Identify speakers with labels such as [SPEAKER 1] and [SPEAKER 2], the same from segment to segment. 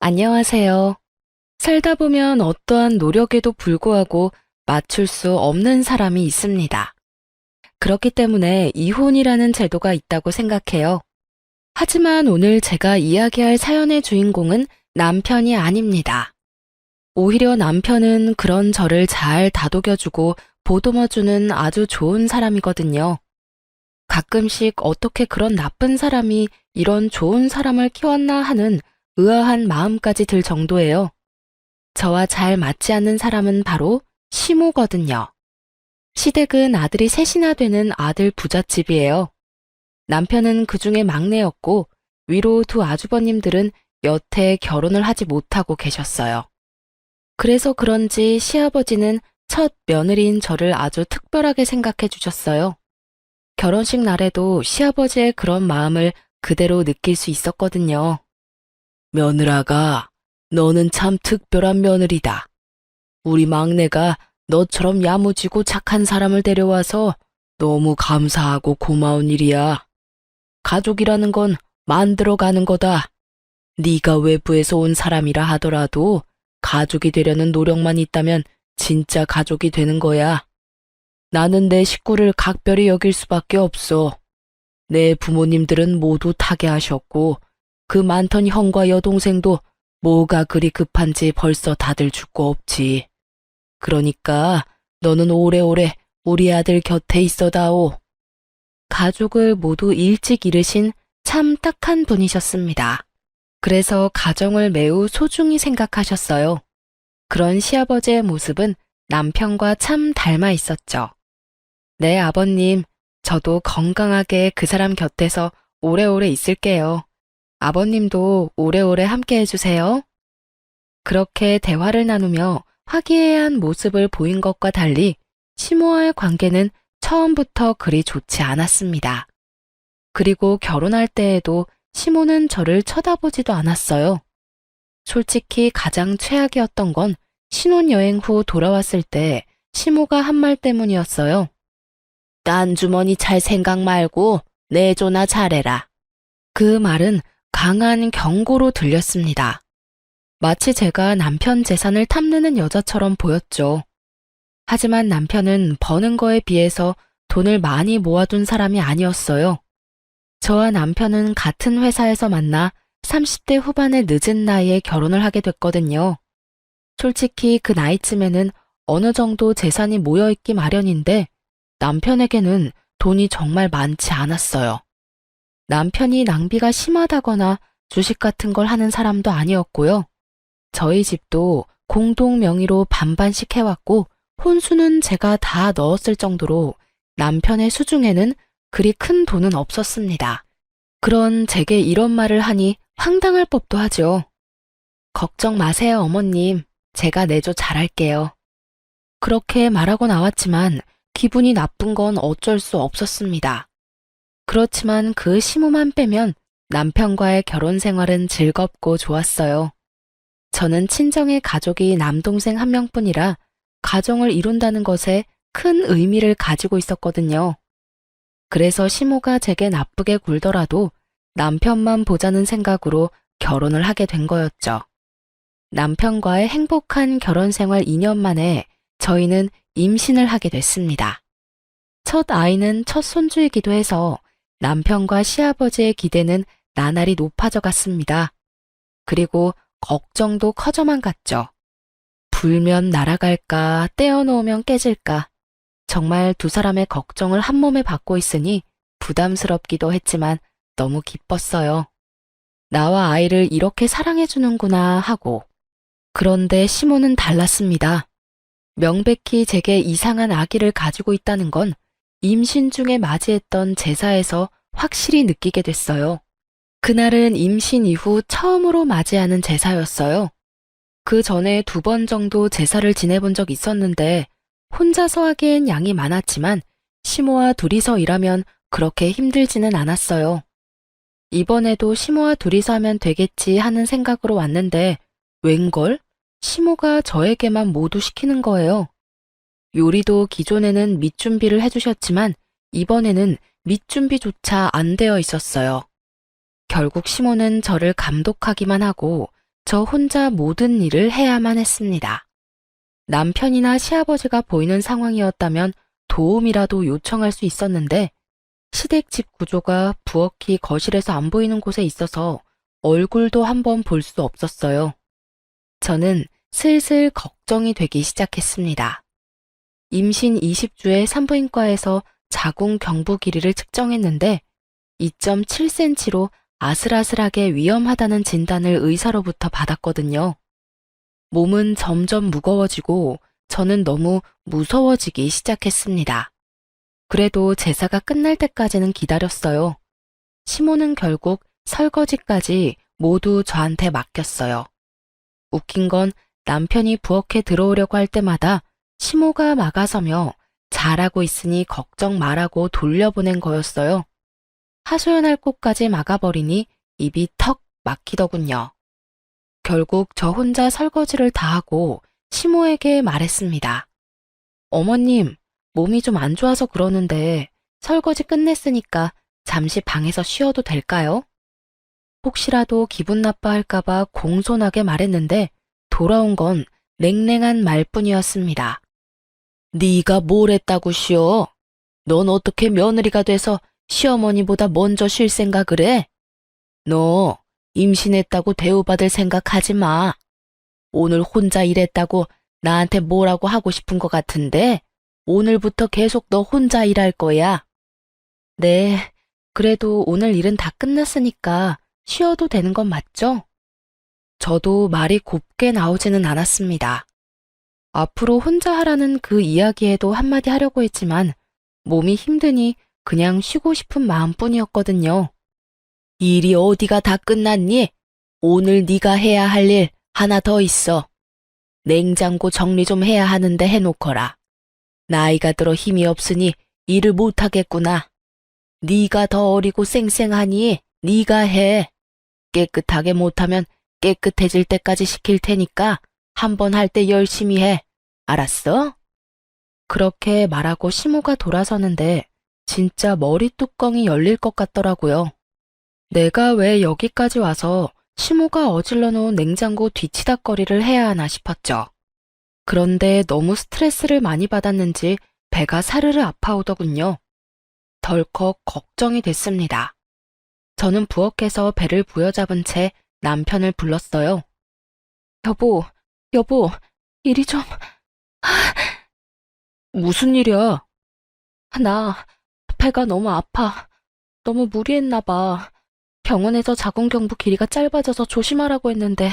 [SPEAKER 1] 안녕하세요. 살다 보면 어떠한 노력에도 불구하고 맞출 수 없는 사람이 있습니다. 그렇기 때문에 이혼이라는 제도가 있다고 생각해요. 하지만 오늘 제가 이야기할 사연의 주인공은 남편이 아닙니다. 오히려 남편은 그런 저를 잘 다독여주고 보듬어주는 아주 좋은 사람이거든요. 가끔씩 어떻게 그런 나쁜 사람이 이런 좋은 사람을 키웠나 하는 의아한 마음까지 들 정도예요. 저와 잘 맞지 않는 사람은 바로 시모거든요. 시댁은 아들이 셋이나 되는 아들 부잣집이에요. 남편은 그 중에 막내였고 위로 두 아주버님들은 여태 결혼을 하지 못하고 계셨어요. 그래서 그런지 시아버지는 첫 며느리인 저를 아주 특별하게 생각해 주셨어요. 결혼식 날에도 시아버지의 그런 마음을 그대로 느낄 수 있었거든요. 며느라가, 너는 참 특별한 며느리다. 우리 막내가 너처럼 야무지고 착한 사람을 데려와서 너무 감사하고 고마운 일이야. 가족이라는 건 만들어가는 거다. 네가 외부에서 온 사람이라 하더라도 가족이 되려는 노력만 있다면 진짜 가족이 되는 거야. 나는 내 식구를 각별히 여길 수밖에 없어. 내 부모님들은 모두 타계하셨고 그 많던 형과 여동생도 뭐가 그리 급한지 벌써 다들 죽고 없지. 그러니까 너는 오래오래 우리 아들 곁에 있어다오. 가족을 모두 일찍 잃으신 참 딱한 분이셨습니다. 그래서 가정을 매우 소중히 생각하셨어요. 그런 시아버지의 모습은 남편과 참 닮아 있었죠. 네, 아버님, 저도 건강하게 그 사람 곁에서 오래오래 있을게요. 아버님도 오래오래 함께 해주세요. 그렇게 대화를 나누며 화기애애한 모습을 보인 것과 달리 시모와의 관계는 처음부터 그리 좋지 않았습니다. 그리고 결혼할 때에도 시모는 저를 쳐다보지도 않았어요. 솔직히 가장 최악이었던 건 신혼여행 후 돌아왔을 때 시모가 한 말 때문이었어요. 딴 주머니 찰 생각 말고 내조나 잘해라. 그 말은 강한 경고로 들렸습니다. 마치 제가 남편 재산을 탐내는 여자처럼 보였죠. 하지만 남편은 버는 거에 비해서 돈을 많이 모아둔 사람이 아니었어요. 저와 남편은 같은 회사에서 만나 30대 후반의 늦은 나이에 결혼을 하게 됐거든요. 솔직히 그 나이쯤에는 어느 정도 재산이 모여있기 마련인데 남편에게는 돈이 정말 많지 않았어요. 남편이 낭비가 심하다거나 주식 같은 걸 하는 사람도 아니었고요. 저희 집도 공동 명의로 반반씩 해왔고 혼수는 제가 다 넣었을 정도로 남편의 수중에는 그리 큰 돈은 없었습니다. 그런 제게 이런 말을 하니 황당할 법도 하죠. 걱정 마세요, 어머님. 제가 내조 잘할게요. 그렇게 말하고 나왔지만 기분이 나쁜 건 어쩔 수 없었습니다. 그렇지만 그 시무만 빼면 남편과의 결혼 생활은 즐겁고 좋았어요. 저는 친정의 가족이 남동생 한 명뿐이라 가정을 이룬다는 것에 큰 의미를 가지고 있었거든요. 그래서 시모가 제게 나쁘게 굴더라도 남편만 보자는 생각으로 결혼을 하게 된 거였죠. 남편과의 행복한 결혼 생활 2년 만에 저희는 임신을 하게 됐습니다. 첫 아이는 첫 손주이기도 해서 남편과 시아버지의 기대는 나날이 높아져 갔습니다. 그리고 걱정도 커져만 갔죠. 불면 날아갈까, 떼어놓으면 깨질까. 정말 두 사람의 걱정을 한 몸에 받고 있으니 부담스럽기도 했지만 너무 기뻤어요. 나와 아이를 이렇게 사랑해주는구나 하고. 그런데 시모는 달랐습니다. 명백히 제게 이상한 아기를 가지고 있다는 건 임신 중에 맞이했던 제사에서 확실히 느끼게 됐어요. 그날은 임신 이후 처음으로 맞이하는 제사였어요. 그 전에 2번 정도 제사를 지내본 적 있었는데 혼자서 하기엔 양이 많았지만 시모와 둘이서 일하면 그렇게 힘들지는 않았어요. 이번에도 시모와 둘이서 하면 되겠지 하는 생각으로 왔는데 웬걸? 시모가 저에게만 모두 시키는 거예요. 요리도 기존에는 밑준비를 해주셨지만 이번에는 밑준비조차 안 되어 있었어요. 결국 시모는 저를 감독하기만 하고 저 혼자 모든 일을 해야만 했습니다. 남편이나 시아버지가 보이는 상황이었다면 도움이라도 요청할 수 있었는데 시댁 집 구조가 부엌이 거실에서 안 보이는 곳에 있어서 얼굴도 한번 볼 수 없었어요. 저는 슬슬 걱정이 되기 시작했습니다. 임신 20주에 산부인과에서 자궁 경부 길이를 측정했는데 2.7cm로 아슬아슬하게 위험하다는 진단을 의사로부터 받았거든요. 몸은 점점 무거워지고 저는 너무 무서워지기 시작했습니다. 그래도 제사가 끝날 때까지는 기다렸어요. 시모는 결국 설거지까지 모두 저한테 맡겼어요. 웃긴 건 남편이 부엌에 들어오려고 할 때마다 시모가 막아서며 잘하고 있으니 걱정 말라고 돌려보낸 거였어요. 하소연할 곳까지 막아버리니 입이 턱 막히더군요. 결국 저 혼자 설거지를 다 하고 시모에게 말했습니다. 어머님, 몸이 좀 안 좋아서 그러는데 설거지 끝냈으니까 잠시 방에서 쉬어도 될까요? 혹시라도 기분 나빠할까봐 공손하게 말했는데 돌아온 건 냉랭한 말뿐이었습니다. 네가 뭘 했다고 쉬어? 넌 어떻게 며느리가 돼서 시어머니보다 먼저 쉴 생각을 해? 너 임신했다고 대우받을 생각하지 마. 오늘 혼자 일했다고 나한테 뭐라고 하고 싶은 것 같은데 오늘부터 계속 너 혼자 일할 거야. 네, 그래도 오늘 일은 다 끝났으니까 쉬어도 되는 건 맞죠? 저도 말이 곱게 나오지는 않았습니다. 앞으로 혼자 하라는 그 이야기에도 한마디 하려고 했지만 몸이 힘드니 그냥 쉬고 싶은 마음뿐이었거든요. 일이 어디가 다 끝났니? 오늘 네가 해야 할 일 하나 더 있어. 냉장고 정리 좀 해야 하는데 해놓거라. 나이가 들어 힘이 없으니 일을 못하겠구나. 네가 더 어리고 쌩쌩하니 네가 해. 깨끗하게 못하면 깨끗해질 때까지 시킬 테니까 한 번 할 때 열심히 해. 알았어? 그렇게 말하고 시모가 돌아서는데 진짜 머리 뚜껑이 열릴 것 같더라고요. 내가 왜 여기까지 와서 시모가 어질러 놓은 냉장고 뒤치다꺼리를 해야 하나 싶었죠. 그런데 너무 스트레스를 많이 받았는지 배가 사르르 아파오더군요. 덜컥 걱정이 됐습니다. 저는 부엌에서 배를 부여잡은 채 남편을 불렀어요. 여보, 이리 좀... 무슨 일이야? 나 배가 너무 아파. 너무 무리했나 봐. 병원에서 자궁경부 길이가 짧아져서 조심하라고 했는데.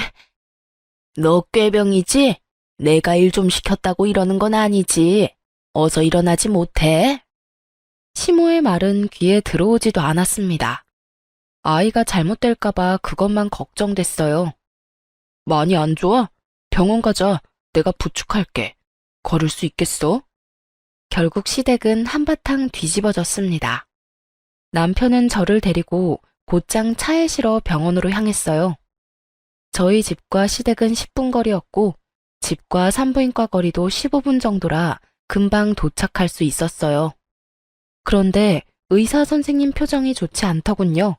[SPEAKER 1] 너 꾀병이지? 내가 일 좀 시켰다고 이러는 건 아니지. 어서 일어나지 못해? 시모의 말은 귀에 들어오지도 않았습니다. 아이가 잘못될까봐 그것만 걱정됐어요. 많이 안 좋아? 병원 가자. 내가 부축할게. 걸을 수 있겠어? 결국 시댁은 한바탕 뒤집어졌습니다. 남편은 저를 데리고 곧장 차에 실어 병원으로 향했어요. 저희 집과 시댁은 10분 거리였고 집과 산부인과 거리도 15분 정도라 금방 도착할 수 있었어요. 그런데 의사 선생님 표정이 좋지 않더군요.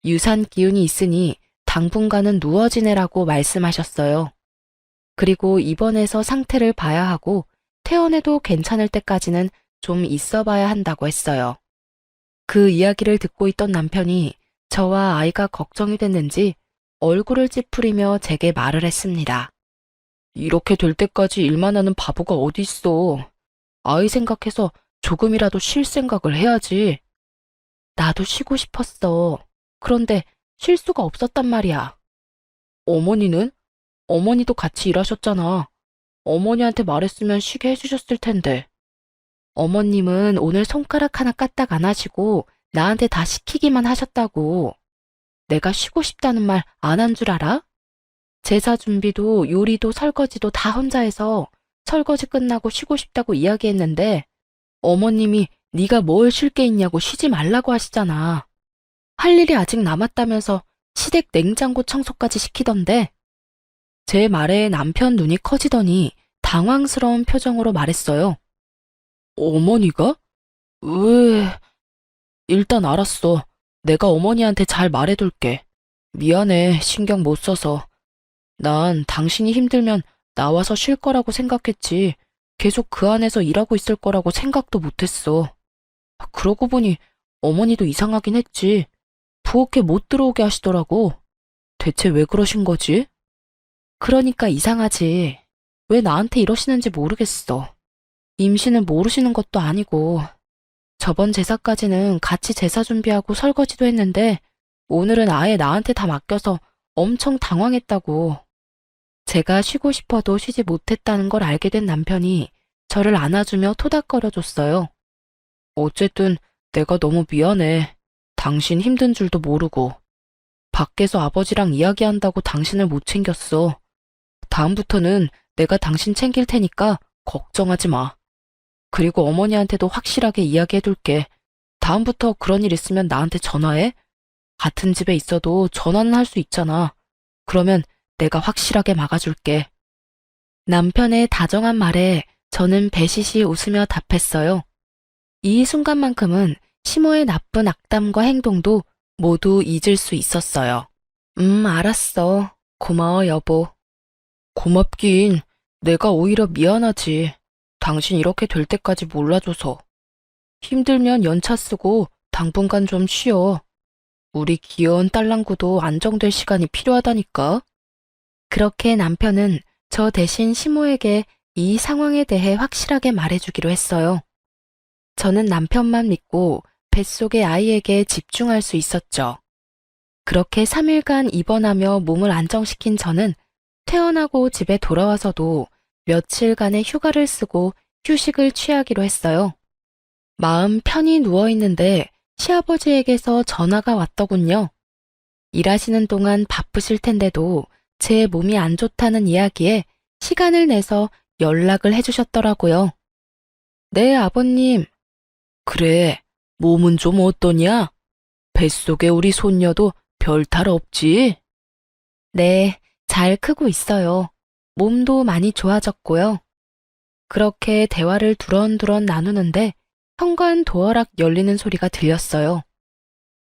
[SPEAKER 1] 유산 기운이 있으니 당분간은 누워 지내라고 말씀하셨어요. 그리고 입원해서 상태를 봐야 하고 퇴원해도 괜찮을 때까지는 좀 있어 봐야 한다고 했어요. 그 이야기를 듣고 있던 남편이 저와 아이가 걱정이 됐는지 얼굴을 찌푸리며 제게 말을 했습니다. 이렇게 될 때까지 일만 하는 바보가 어디 있어. 아이 생각해서 조금이라도 쉴 생각을 해야지. 나도 쉬고 싶었어. 그런데 쉴 수가 없었단 말이야. 어머니는? 어머니도 같이 일하셨잖아. 어머니한테 말했으면 쉬게 해주셨을 텐데. 어머님은 오늘 손가락 하나 까딱 안 하시고 나한테 다 시키기만 하셨다고. 내가 쉬고 싶다는 말 안 한 줄 알아? 제사 준비도 요리도 설거지도 다 혼자 해서 설거지 끝나고 쉬고 싶다고 이야기했는데 어머님이 네가 뭘 쉴 게 있냐고 쉬지 말라고 하시잖아. 할 일이 아직 남았다면서 시댁 냉장고 청소까지 시키던데. 제 말에 남편 눈이 커지더니 당황스러운 표정으로 말했어요. 어머니가? 왜? 일단 알았어. 내가 어머니한테 잘 말해둘게. 미안해, 신경 못 써서. 난 당신이 힘들면 나와서 쉴 거라고 생각했지. 계속 그 안에서 일하고 있을 거라고 생각도 못했어. 그러고 보니 어머니도 이상하긴 했지. 부엌에 못 들어오게 하시더라고. 대체 왜 그러신 거지? 그러니까 이상하지. 왜 나한테 이러시는지 모르겠어. 임신은 모르시는 것도 아니고. 저번 제사까지는 같이 제사 준비하고 설거지도 했는데 오늘은 아예 나한테 다 맡겨서 엄청 당황했다고. 제가 쉬고 싶어도 쉬지 못했다는 걸 알게 된 남편이 저를 안아주며 토닥거려줬어요. 어쨌든 내가 너무 미안해. 당신 힘든 줄도 모르고. 밖에서 아버지랑 이야기한다고 당신을 못 챙겼어. 다음부터는 내가 당신 챙길 테니까 걱정하지 마. 그리고 어머니한테도 확실하게 이야기해둘게. 다음부터 그런 일 있으면 나한테 전화해. 같은 집에 있어도 전화는 할 수 있잖아. 그러면 내가 확실하게 막아줄게. 남편의 다정한 말에 저는 배시시 웃으며 답했어요. 이 순간만큼은 시모의 나쁜 악담과 행동도 모두 잊을 수 있었어요. 알았어. 고마워, 여보. 고맙긴. 내가 오히려 미안하지. 당신 이렇게 될 때까지 몰라줘서. 힘들면 연차 쓰고 당분간 좀 쉬어. 우리 귀여운 딸랑구도 안정될 시간이 필요하다니까. 그렇게 남편은 저 대신 시모에게 이 상황에 대해 확실하게 말해주기로 했어요. 저는 남편만 믿고 뱃속의 아이에게 집중할 수 있었죠. 그렇게 3일간 입원하며 몸을 안정시킨 저는 퇴원하고 집에 돌아와서도 며칠간의 휴가를 쓰고 휴식을 취하기로 했어요. 마음 편히 누워있는데 시아버지에게서 전화가 왔더군요. 일하시는 동안 바쁘실 텐데도 제 몸이 안 좋다는 이야기에 시간을 내서 연락을 해주셨더라고요. 네, 아버님. 그래, 몸은 좀 어떠냐? 뱃속에 우리 손녀도 별 탈 없지? 네, 잘 크고 있어요. 몸도 많이 좋아졌고요. 그렇게 대화를 두런두런 나누는데 현관 도어락 열리는 소리가 들렸어요.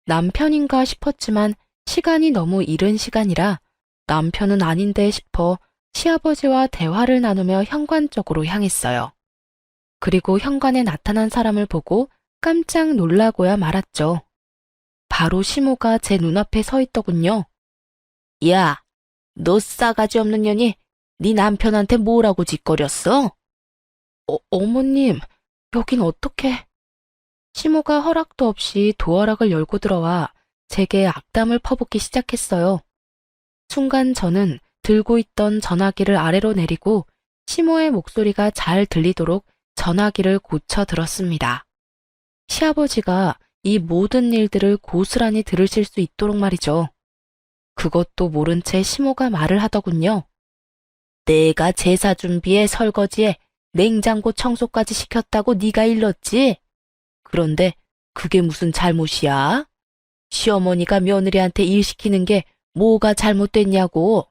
[SPEAKER 1] 남편인가 싶었지만 시간이 너무 이른 시간이라 남편은 아닌데 싶어 시아버지와 대화를 나누며 현관 쪽으로 향했어요. 그리고 현관에 나타난 사람을 보고 깜짝 놀라고야 말았죠. 바로 시모가 제 눈앞에 서 있더군요. 야, 너 싸가지 없는 년이 네 남편한테 뭐라고 짓거렸어? 어머님, 여긴 어떻게? 시모가 허락도 없이 도어락을 열고 들어와 제게 악담을 퍼붓기 시작했어요. 순간 저는 들고 있던 전화기를 아래로 내리고 시모의 목소리가 잘 들리도록 전화기를 고쳐 들었습니다. 시아버지가 이 모든 일들을 고스란히 들으실 수 있도록 말이죠. 그것도 모른 채 시모가 말을 하더군요. 내가 제사 준비에 설거지에 냉장고 청소까지 시켰다고 네가 일렀지? 그런데 그게 무슨 잘못이야? 시어머니가 며느리한테 일 시키는 게 뭐가 잘못됐냐고.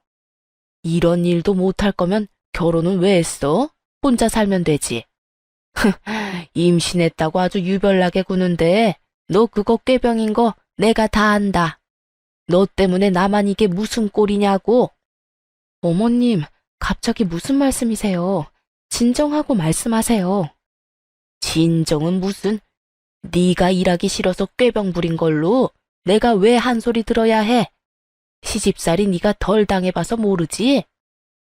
[SPEAKER 1] 이런 일도 못할 거면 결혼은 왜 했어? 혼자 살면 되지. 임신했다고 아주 유별나게 구는데 너 그거 꾀병인 거 내가 다 안다. 너 때문에 나만 이게 무슨 꼴이냐고. 어머님, 갑자기 무슨 말씀이세요? 진정하고 말씀하세요. 진정은 무슨? 네가 일하기 싫어서 꾀병 부린 걸로 내가 왜 한 소리 들어야 해? 시집살이 네가 덜 당해봐서 모르지?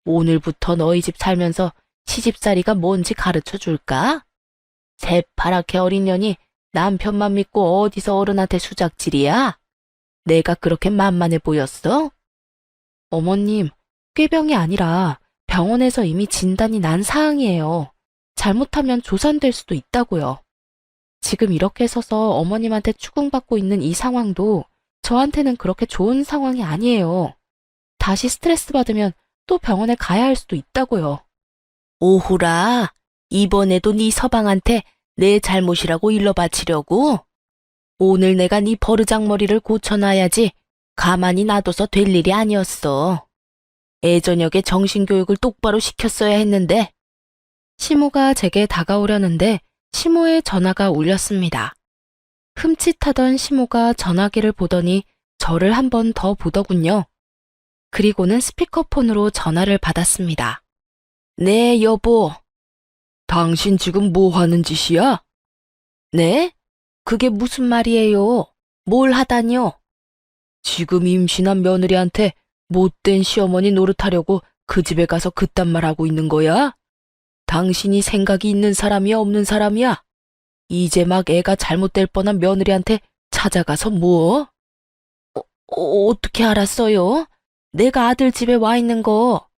[SPEAKER 1] 오늘부터 너희 집 살면서 시집살이가 뭔지 가르쳐 줄까? 새파랗게 어린 년이 남편만 믿고 어디서 어른한테 수작질이야? 내가 그렇게 만만해 보였어? 어머님, 꾀병이 아니라 병원에서 이미 진단이 난 사항이에요. 잘못하면 조산될 수도 있다고요. 지금 이렇게 서서 어머님한테 추궁받고 있는 이 상황도 저한테는 그렇게 좋은 상황이 아니에요. 다시 스트레스 받으면 또 병원에 가야 할 수도 있다고요. 오호라, 이번에도 네 서방한테 내 잘못이라고 일러바치려고? 오늘 내가 네 버르장머리를 고쳐놔야지 가만히 놔둬서 될 일이 아니었어. 애저녁에 정신교육을 똑바로 시켰어야 했는데. 시모가 제게 다가오려는데 시모의 전화가 울렸습니다. 흠칫하던 시모가 전화기를 보더니 저를 한 번 더 보더군요. 그리고는 스피커폰으로 전화를 받았습니다. 네, 여보. 당신 지금 뭐 하는 짓이야? 네? 그게 무슨 말이에요? 뭘 하다뇨? 지금 임신한 며느리한테 못된 시어머니 노릇하려고 그 집에 가서 그딴 말 하고 있는 거야? 당신이 생각이 있는 사람이야, 없는 사람이야? 이제 막 애가 잘못될 뻔한 며느리한테 찾아가서 뭐? 어떻게 알았어요? 내가 아들 집에 와 있는 거.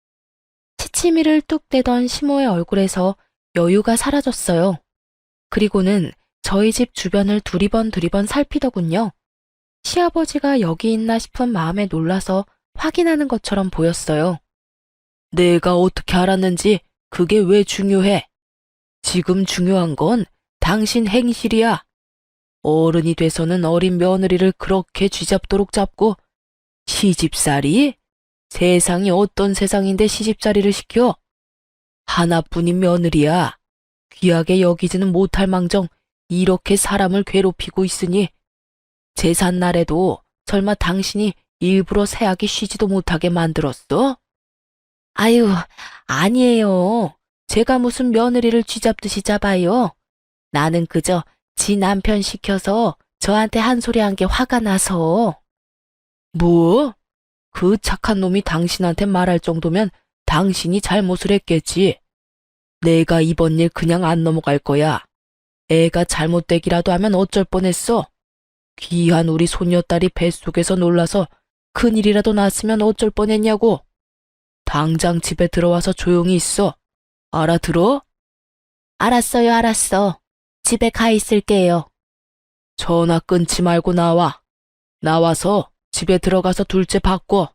[SPEAKER 1] 치치미를 뚝 떼던 시모의 얼굴에서 여유가 사라졌어요. 그리고는 저희 집 주변을 두리번 살피더군요. 시아버지가 여기 있나 싶은 마음에 놀라서 확인하는 것처럼 보였어요. 내가 어떻게 알았는지 그게 왜 중요해? 지금 중요한 건 당신 행실이야. 어른이 돼서는 어린 며느리를 그렇게 쥐잡도록 잡고 시집살이? 세상이 어떤 세상인데 시집살이를 시켜? 하나뿐인 며느리야. 귀하게 여기지는 못할 망정 이렇게 사람을 괴롭히고 있으니 제삿날에도 설마 당신이 일부러 새하기 쉬지도 못하게 만들었어? 아유, 아니에요. 제가 무슨 며느리를 쥐잡듯이 잡아요. 나는 그저 지 남편 시켜서 저한테 한 소리 한 게 화가 나서. 뭐? 그 착한 놈이 당신한테 말할 정도면 당신이 잘못을 했겠지. 내가 이번 일 그냥 안 넘어갈 거야. 애가 잘못되기라도 하면 어쩔 뻔했어. 귀한 우리 손녀딸이 뱃속에서 놀라서 큰일이라도 났으면 어쩔 뻔했냐고. 당장 집에 들어와서 조용히 있어. 알아들어? 알았어요, 알았어. 집에 가 있을게요. 전화 끊지 말고 나와. 나와서 집에 들어가서 둘째 바꿔.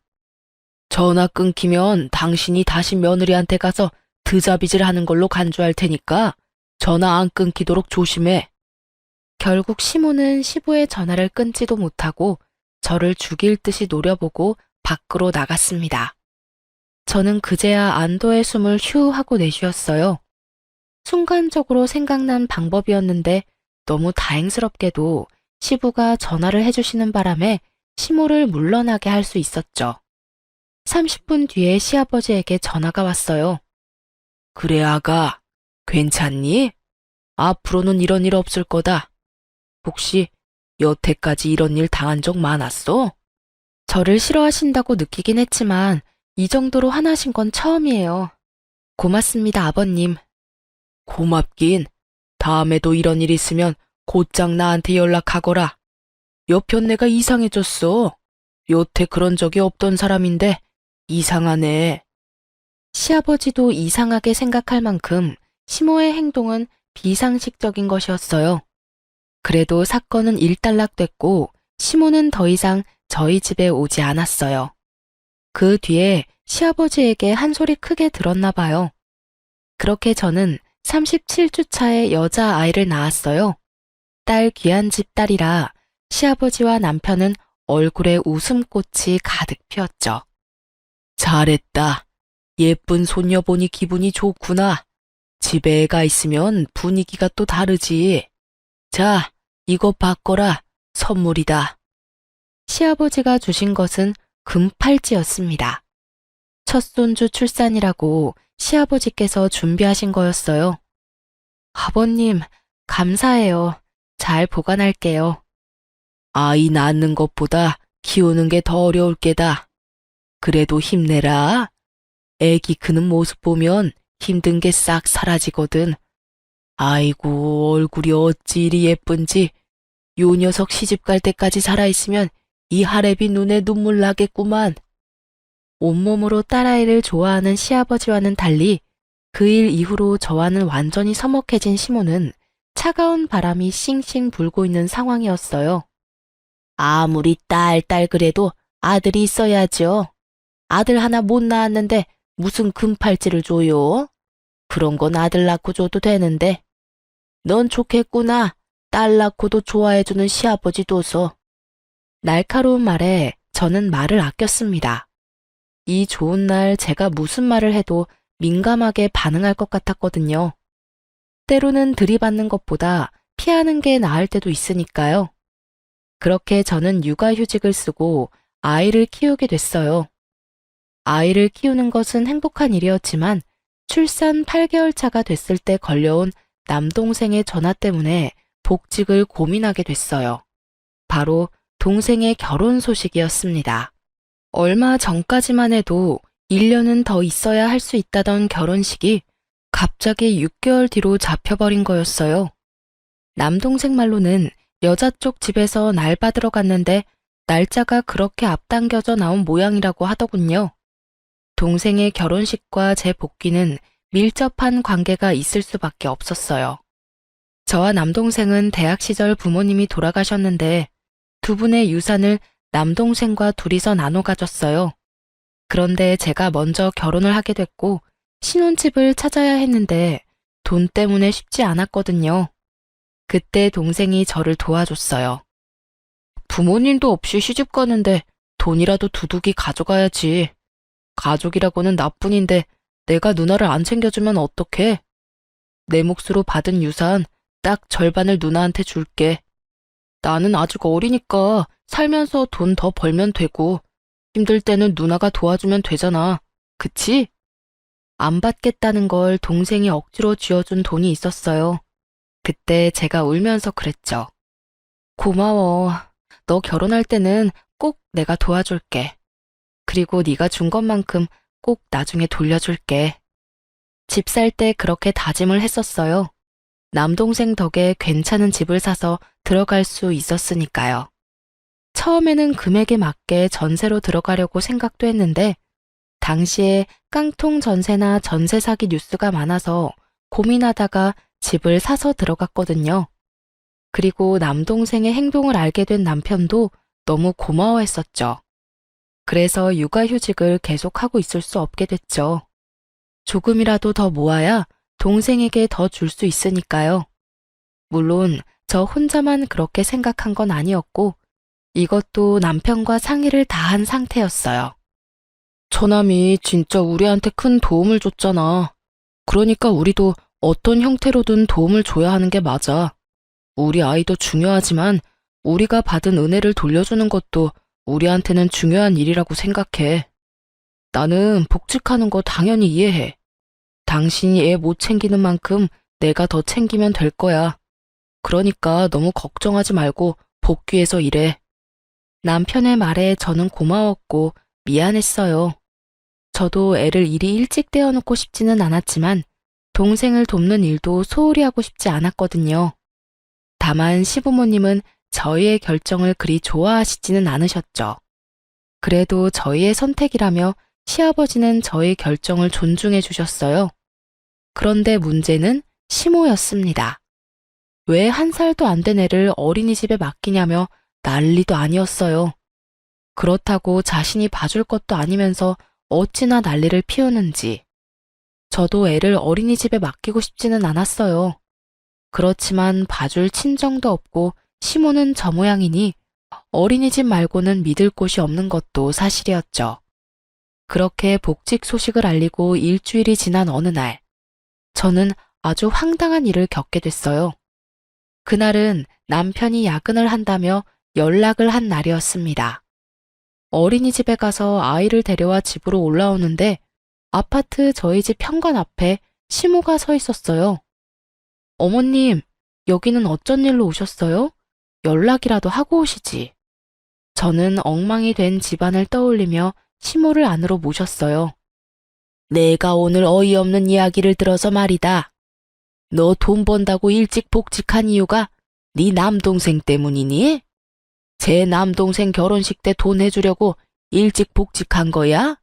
[SPEAKER 1] 전화 끊기면 당신이 다시 며느리한테 가서 드자비질 하는 걸로 간주할 테니까 전화 안 끊기도록 조심해. 결국 시모는 시부의 전화를 끊지도 못하고 저를 죽일 듯이 노려보고 밖으로 나갔습니다. 저는 그제야 안도의 숨을 휴 하고 내쉬었어요. 순간적으로 생각난 방법이었는데 너무 다행스럽게도 시부가 전화를 해주시는 바람에 시모를 물러나게 할 수 있었죠. 30분 뒤에 시아버지에게 전화가 왔어요. 그래, 아가. 괜찮니? 앞으로는 이런 일 없을 거다. 혹시 여태까지 이런 일 당한 적 많았어? 저를 싫어하신다고 느끼긴 했지만 이 정도로 화나신 건 처음이에요. 고맙습니다, 아버님. 고맙긴. 다음에도 이런 일 있으면 곧장 나한테 연락하거라. 여편 내가 이상해졌어. 여태 그런 적이 없던 사람인데 이상하네. 시아버지도 이상하게 생각할 만큼 시모의 행동은 비상식적인 것이었어요. 그래도 사건은 일단락됐고 시모는 더 이상 저희 집에 오지 않았어요. 그 뒤에 시아버지에게 한 소리 크게 들었나 봐요. 그렇게 저는 37주 차에 여자아이를 낳았어요. 딸 귀한 집 딸이라 시아버지와 남편은 얼굴에 웃음꽃이 가득 피었죠. 잘했다. 예쁜 손녀 보니 기분이 좋구나. 집에 애가 있으면 분위기가 또 다르지. 자, 이거 받거라. 선물이다. 시아버지가 주신 것은 금팔찌였습니다. 첫 손주 출산이라고 시아버지께서 준비하신 거였어요. 아버님, 감사해요. 잘 보관할게요. 아이 낳는 것보다 키우는 게 더 어려울 게다. 그래도 힘내라. 애기 크는 모습 보면 힘든 게 싹 사라지거든. 아이고, 얼굴이 어찌 이리 예쁜지. 요 녀석 시집갈 때까지 살아있으면 이 하랩이 눈에 눈물 나겠구만. 온몸으로 딸아이를 좋아하는 시아버지와는 달리 그 일 이후로 저와는 완전히 서먹해진 시모는 차가운 바람이 싱싱 불고 있는 상황이었어요. 아무리 딸 그래도 아들이 있어야죠. 아들 하나 못 낳았는데 무슨 금팔찌를 줘요? 그런 건 아들 낳고 줘도 되는데. 넌 좋겠구나. 딸 낳고도 좋아해주는 시아버지 둬서. 날카로운 말에 저는 말을 아꼈습니다. 이 좋은 날 제가 무슨 말을 해도 민감하게 반응할 것 같았거든요. 때로는 들이받는 것보다 피하는 게 나을 때도 있으니까요. 그렇게 저는 육아휴직을 쓰고 아이를 키우게 됐어요. 아이를 키우는 것은 행복한 일이었지만 출산 8개월 차가 됐을 때 걸려온 남동생의 전화 때문에 복직을 고민하게 됐어요. 바로 동생의 결혼 소식이었습니다. 얼마 전까지만 해도 1년은 더 있어야 할 수 있다던 결혼식이 갑자기 6개월 뒤로 잡혀버린 거였어요. 남동생 말로는 여자 쪽 집에서 날 받으러 갔는데 날짜가 그렇게 앞당겨져 나온 모양이라고 하더군요. 동생의 결혼식과 제 복귀는 밀접한 관계가 있을 수밖에 없었어요. 저와 남동생은 대학 시절 부모님이 돌아가셨는데 두 분의 유산을 남동생과 둘이서 나눠 가졌어요. 그런데 제가 먼저 결혼을 하게 됐고 신혼집을 찾아야 했는데 돈 때문에 쉽지 않았거든요. 그때 동생이 저를 도와줬어요. 부모님도 없이 시집 가는데 돈이라도 두둑이 가져가야지. 가족이라고는 나뿐인데 내가 누나를 안 챙겨주면 어떡해? 내 몫으로 받은 유산 딱 절반을 누나한테 줄게. 나는 아직 어리니까 살면서 돈 더 벌면 되고 힘들 때는 누나가 도와주면 되잖아. 그치? 안 받겠다는 걸 동생이 억지로 쥐어준 돈이 있었어요. 그때 제가 울면서 그랬죠. 고마워. 너 결혼할 때는 꼭 내가 도와줄게. 그리고 네가 준 것만큼 꼭 나중에 돌려줄게. 집 살 때 그렇게 다짐을 했었어요. 남동생 덕에 괜찮은 집을 사서 들어갈 수 있었으니까요. 처음에는 금액에 맞게 전세로 들어가려고 생각도 했는데 당시에 깡통 전세나 전세 사기 뉴스가 많아서 고민하다가 집을 사서 들어갔거든요. 그리고 남동생의 행동을 알게 된 남편도 너무 고마워했었죠. 그래서 육아휴직을 계속하고 있을 수 없게 됐죠. 조금이라도 더 모아야 동생에게 더 줄 수 있으니까요. 물론 저 혼자만 그렇게 생각한 건 아니었고 이것도 남편과 상의를 다 한 상태였어요. 처남이 진짜 우리한테 큰 도움을 줬잖아. 그러니까 우리도 어떤 형태로든 도움을 줘야 하는 게 맞아. 우리 아이도 중요하지만 우리가 받은 은혜를 돌려주는 것도 우리한테는 중요한 일이라고 생각해. 나는 복직하는 거 당연히 이해해. 당신이 애 못 챙기는 만큼 내가 더 챙기면 될 거야. 그러니까 너무 걱정하지 말고 복귀해서 일해. 남편의 말에 저는 고마웠고 미안했어요. 저도 애를 이리 일찍 떼어놓고 싶지는 않았지만 동생을 돕는 일도 소홀히 하고 싶지 않았거든요. 다만 시부모님은 저희의 결정을 그리 좋아하시지는 않으셨죠. 그래도 저희의 선택이라며 시아버지는 저희 결정을 존중해 주셨어요. 그런데 문제는 시모였습니다. 왜 1살도 안 된 애를 어린이집에 맡기냐며 난리도 아니었어요. 그렇다고 자신이 봐줄 것도 아니면서 어찌나 난리를 피우는지. 저도 애를 어린이집에 맡기고 싶지는 않았어요. 그렇지만 봐줄 친정도 없고 시모는 저 모양이니 어린이집 말고는 믿을 곳이 없는 것도 사실이었죠. 그렇게 복직 소식을 알리고 일주일이 지난 어느 날, 저는 아주 황당한 일을 겪게 됐어요. 그날은 남편이 야근을 한다며 연락을 한 날이었습니다. 어린이집에 가서 아이를 데려와 집으로 올라오는데 아파트 저희 집 현관 앞에 시모가 서 있었어요. 어머님, 여기는 어쩐 일로 오셨어요? 연락이라도 하고 오시지. 저는 엉망이 된 집안을 떠올리며 시모를 안으로 모셨어요. 내가 오늘 어이없는 이야기를 들어서 말이다. 너 돈 번다고 일찍 복직한 이유가 네 남동생 때문이니? 제 남동생 결혼식 때 돈 해주려고 일찍 복직한 거야?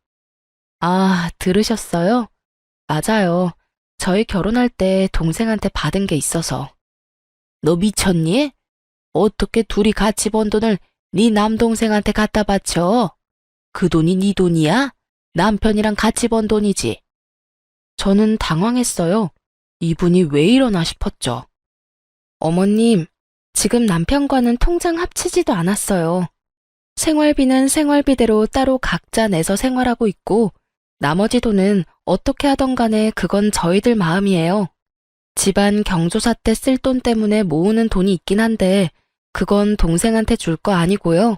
[SPEAKER 1] 아, 들으셨어요? 맞아요. 저희 결혼할 때 동생한테 받은 게 있어서. 너 미쳤니? 어떻게 둘이 같이 번 돈을 네 남동생한테 갖다 바쳐? 그 돈이 네 돈이야? 남편이랑 같이 번 돈이지. 저는 당황했어요. 이분이 왜 이러나 싶었죠. 어머님, 지금 남편과는 통장 합치지도 않았어요. 생활비는 생활비대로 따로 각자 내서 생활하고 있고 나머지 돈은 어떻게 하던 간에 그건 저희들 마음이에요. 집안 경조사 때 쓸 돈 때문에 모으는 돈이 있긴 한데 그건 동생한테 줄 거 아니고요.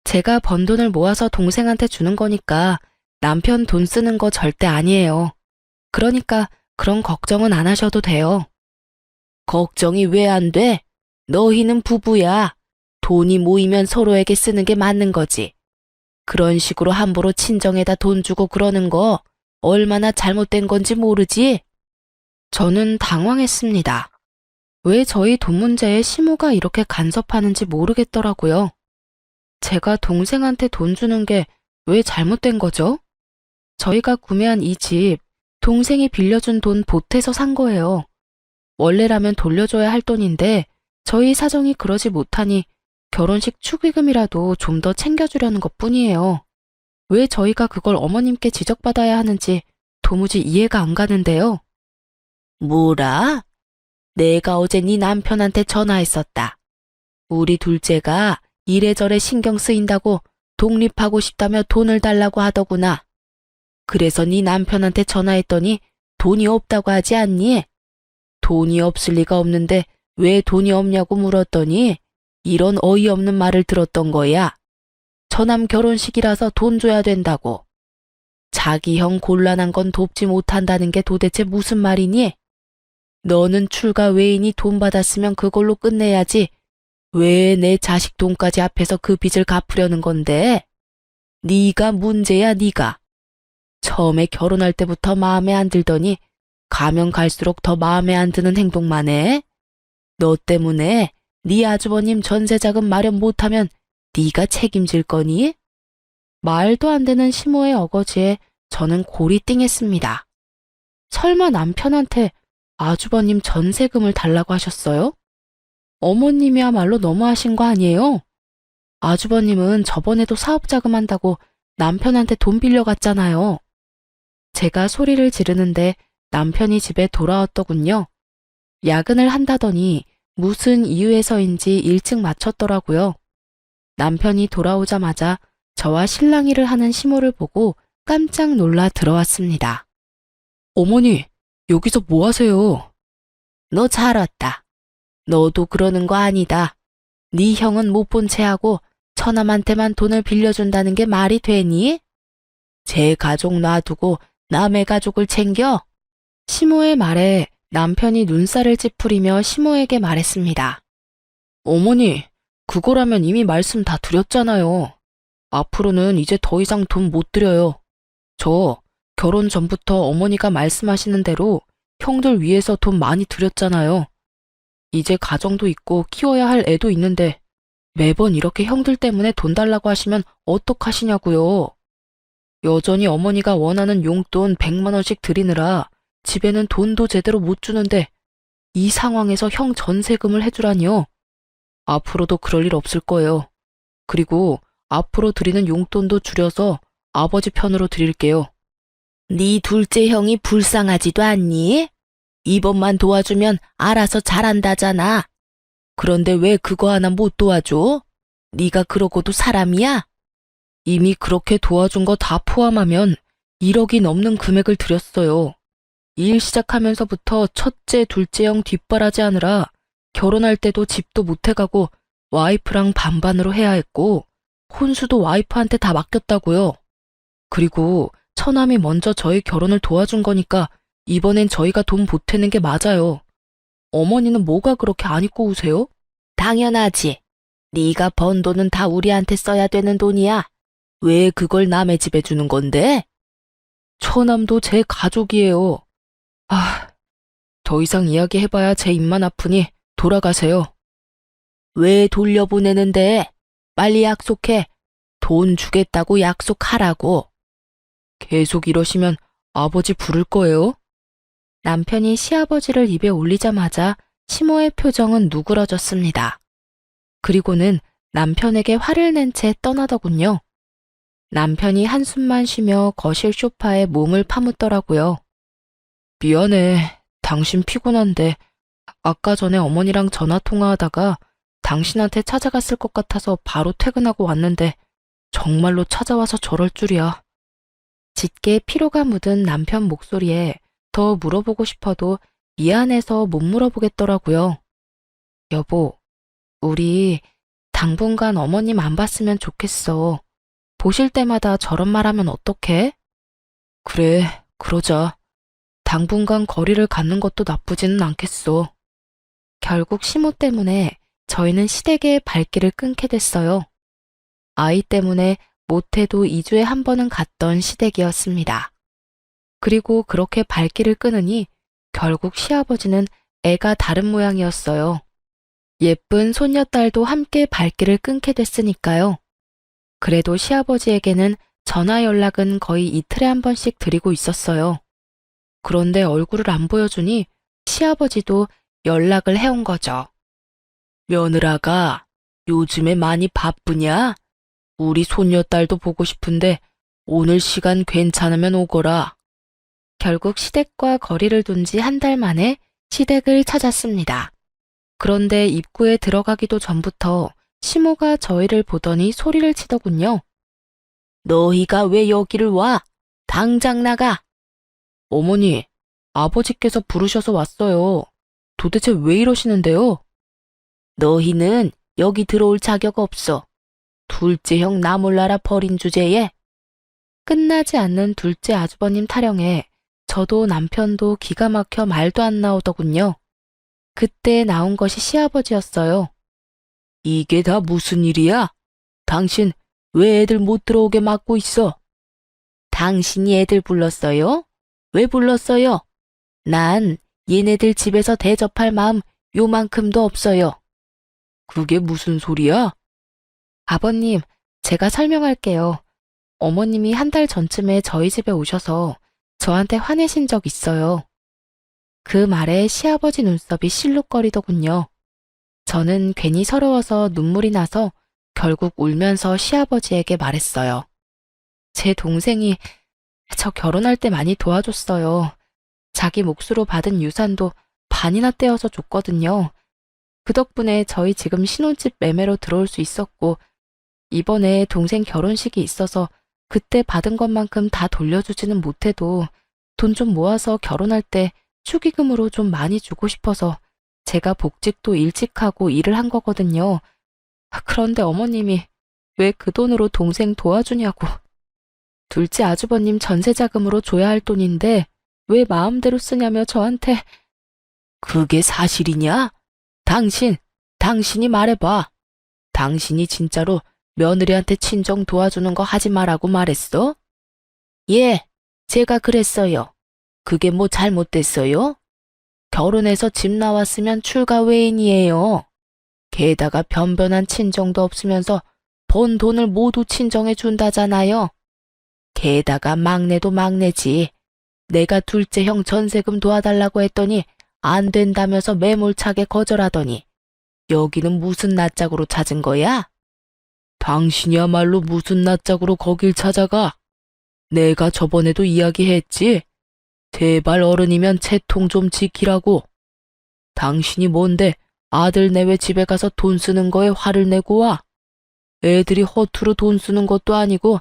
[SPEAKER 1] 제가 번 돈을 모아서 동생한테 주는 거니까 남편 돈 쓰는 거 절대 아니에요. 그러니까 그런 걱정은 안 하셔도 돼요. 걱정이 왜 안 돼? 너희는 부부야. 돈이 모이면 서로에게 쓰는 게 맞는 거지. 그런 식으로 함부로 친정에다 돈 주고 그러는 거 얼마나 잘못된 건지 모르지? 저는 당황했습니다. 왜 저희 돈 문제에 시모가 이렇게 간섭하는지 모르겠더라고요. 제가 동생한테 돈 주는 게 왜 잘못된 거죠? 저희가 구매한 이 집, 동생이 빌려준 돈 보태서 산 거예요. 원래라면 돌려줘야 할 돈인데 저희 사정이 그러지 못하니 결혼식 축의금이라도 좀 더 챙겨주려는 것뿐이에요. 왜 저희가 그걸 어머님께 지적받아야 하는지 도무지 이해가 안 가는데요. 뭐라? 내가 어제 네 남편한테 전화했었다. 우리 둘째가 이래저래 신경 쓰인다고 독립하고 싶다며 돈을 달라고 하더구나. 그래서 네 남편한테 전화했더니 돈이 없다고 하지 않니? 돈이 없을 리가 없는데 왜 돈이 없냐고 물었더니 이런 어이없는 말을 들었던 거야. 처남 결혼식이라서 돈 줘야 된다고. 자기 형 곤란한 건 돕지 못한다는 게 도대체 무슨 말이니? 너는 출가 외인이 돈 받았으면 그걸로 끝내야지. 왜 내 자식 돈까지 앞에서 그 빚을 갚으려는 건데? 네가 문제야, 네가. 처음에 결혼할 때부터 마음에 안 들더니 가면 갈수록 더 마음에 안 드는 행동만 해. 너 때문에 네 아주버님 전세자금 마련 못하면 네가 책임질 거니? 말도 안 되는 시모의 어거지에 저는 골이 띵했습니다. 설마 남편한테 아주버님 전세금을 달라고 하셨어요? 어머님이야말로 너무하신 거 아니에요? 아주버님은 저번에도 사업자금 한다고 남편한테 돈 빌려갔잖아요. 제가 소리를 지르는데 남편이 집에 돌아왔더군요. 야근을 한다더니 무슨 이유에서인지 일찍 마쳤더라고요. 남편이 돌아오자마자 저와 실랑이를 하는 시모를 보고 깜짝 놀라 들어왔습니다. 어머니, 여기서 뭐 하세요? 너 잘 왔다. 너도 그러는 거 아니다. 네 형은 못 본 채하고 처남한테만 돈을 빌려준다는 게 말이 되니? 제 가족 놔두고 남의 가족을 챙겨? 시모의 말에 남편이 눈살을 찌푸리며 시모에게 말했습니다. 어머니, 그거라면 이미 말씀 다 드렸잖아요. 앞으로는 이제 더 이상 돈 못 드려요. 저 결혼 전부터 어머니가 말씀하시는 대로 형들 위해서 돈 많이 드렸잖아요. 이제 가정도 있고 키워야 할 애도 있는데 매번 이렇게 형들 때문에 돈 달라고 하시면 어떡하시냐고요. 여전히 어머니가 원하는 용돈 100만 원씩 드리느라 집에는 돈도 제대로 못 주는데 이 상황에서 형 전세금을 해주라니요. 앞으로도 그럴 일 없을 거예요. 그리고 앞으로 드리는 용돈도 줄여서 아버지 편으로 드릴게요. 네 둘째 형이 불쌍하지도 않니? 이번만 도와주면 알아서 잘한다잖아. 그런데 왜 그거 하나 못 도와줘? 네가 그러고도 사람이야? 이미 그렇게 도와준 거 다 포함하면 1억이 넘는 금액을 드렸어요. 일 시작하면서부터 첫째, 둘째 형 뒷바라지하느라 결혼할 때도 집도 못 해가고 와이프랑 반반으로 해야 했고 혼수도 와이프한테 다 맡겼다고요. 그리고 처남이 먼저 저희 결혼을 도와준 거니까 이번엔 저희가 돈 보태는 게 맞아요. 어머니는 뭐가 그렇게 안 입고 우세요? 당연하지. 네가 번 돈은 다 우리한테 써야 되는 돈이야. 왜 그걸 남의 집에 주는 건데? 처남도 제 가족이에요. 더 이상 이야기해봐야 제 입만 아프니 돌아가세요. 왜 돌려보내는데? 빨리 약속해. 돈 주겠다고 약속하라고. 계속 이러시면 아버지 부를 거예요. 남편이 시아버지를 입에 올리자마자 시모의 표정은 누그러졌습니다. 그리고는 남편에게 화를 낸 채 떠나더군요. 남편이 한숨만 쉬며 거실 소파에 몸을 파묻더라고요. 미안해. 당신 피곤한데 아까 전에 어머니랑 전화 통화하다가 당신한테 찾아갔을 것 같아서 바로 퇴근하고 왔는데 정말로 찾아와서 저럴 줄이야. 짙게 피로가 묻은 남편 목소리에 더 물어보고 싶어도 미안해서 못 물어보겠더라고요. 여보, 우리 당분간 어머님 안 봤으면 좋겠어. 보실 때마다 저런 말하면 어떡해? 그래, 그러자. 당분간 거리를 갖는 것도 나쁘지는 않겠어. 결국 시모 때문에 저희는 시댁의 발길을 끊게 됐어요. 아이 때문에 못해도 2주에 한 번은 갔던 시댁이었습니다. 그리고 그렇게 발길을 끊으니 결국 시아버지는 애가 다른 모양이었어요. 예쁜 손녀딸도 함께 발길을 끊게 됐으니까요. 그래도 시아버지에게는 전화 연락은 거의 이틀에 한 번씩 드리고 있었어요. 그런데 얼굴을 안 보여주니 시아버지도 연락을 해온 거죠. 며느라가 요즘에 많이 바쁘냐? 우리 손녀딸도 보고 싶은데 오늘 시간 괜찮으면 오거라. 결국 시댁과 거리를 둔 지 한 달 만에 시댁을 찾았습니다. 그런데 입구에 들어가기도 전부터 시모가 저희를 보더니 소리를 치더군요. 너희가 왜 여기를 와? 당장 나가! 어머니, 아버지께서 부르셔서 왔어요. 도대체 왜 이러시는데요? 너희는 여기 들어올 자격 없어. 둘째 형 나 몰라라 버린 주제에. 끝나지 않는 둘째 아주버님 타령에 저도 남편도 기가 막혀 말도 안 나오더군요. 그때 나온 것이 시아버지였어요. 이게 다 무슨 일이야? 당신 왜 애들 못 들어오게 막고 있어? 당신이 애들 불렀어요? 왜 불렀어요? 난 얘네들 집에서 대접할 마음 요만큼도 없어요. 그게 무슨 소리야? 아버님, 제가 설명할게요. 어머님이 한 달 전쯤에 저희 집에 오셔서 저한테 화내신 적 있어요. 그 말에 시아버지 눈썹이 실룩거리더군요. 저는 괜히 서러워서 눈물이 나서 결국 울면서 시아버지에게 말했어요. 제 동생이 저 결혼할 때 많이 도와줬어요. 자기 몫으로 받은 유산도 반이나 떼어서 줬거든요. 그 덕분에 저희 지금 신혼집 매매로 들어올 수 있었고, 이번에 동생 결혼식이 있어서 그때 받은 것만큼 다 돌려주지는 못해도 돈 좀 모아서 결혼할 때 축의금으로 좀 많이 주고 싶어서 제가 복직도 일찍 하고 일을 한 거거든요. 그런데 어머님이 왜 그 돈으로 동생 도와주냐고. 둘째 아주버님 전세자금으로 줘야 할 돈인데 왜 마음대로 쓰냐며 저한테. 그게 사실이냐? 당신이 말해봐. 당신이 진짜로 며느리한테 친정 도와주는 거 하지 말라고 말했어? 예, 제가 그랬어요. 그게 뭐 잘못됐어요? 결혼해서 집 나왔으면 출가 외인이에요. 게다가 변변한 친정도 없으면서 번 돈을 모두 친정에 준다잖아요. 게다가 막내도 막내지. 내가 둘째 형 전세금 도와달라고 했더니 안 된다면서 매몰차게 거절하더니 여기는 무슨 낯짝으로 찾은 거야? 당신이야말로 무슨 낯짝으로 거길 찾아가? 내가 저번에도 이야기했지. 제발 어른이면 채통 좀 지키라고. 당신이 뭔데 아들 내외 집에 가서 돈 쓰는 거에 화를 내고 와. 애들이 허투루 돈 쓰는 것도 아니고